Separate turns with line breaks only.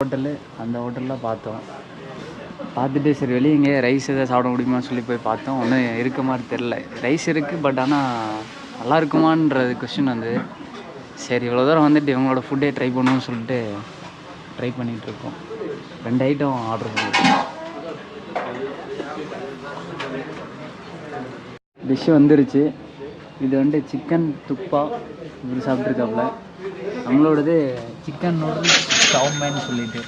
Hotel, அந்த ஹோட்டலில் பார்த்தோம். பார்த்துட்டு சரி வெளியே இங்கே ரைஸ் எதாவது சாப்பிட முடியுமான்னு சொல்லி போய் பார்த்தோம். ஒன்றும் இருக்க மாதிரி தெரில. ரைஸ் இருக்குது, பட் ஆனால் நல்லா இருக்குமான்றது கொஸ்டின் வந்து. சரி இவ்வளோ தூரம் வந்துட்டு இவங்களோட ஃபுட்டே ட்ரை பண்ணுவோம்னு சொல்லிட்டு ட்ரை பண்ணிகிட்ருக்கோம். 2 ஐட்டம் ஆர்டர் பண்ணியிருக்கோம். டிஷ்ஷு வந்துருச்சு. இது வந்து சிக்கன் துப்பா இப்படி சாப்பிட்ருக்காப்புல. நம்மளோடது சிக்கன் நூடுல்ஸ் சவுமேன்னு சொல்லிட்டு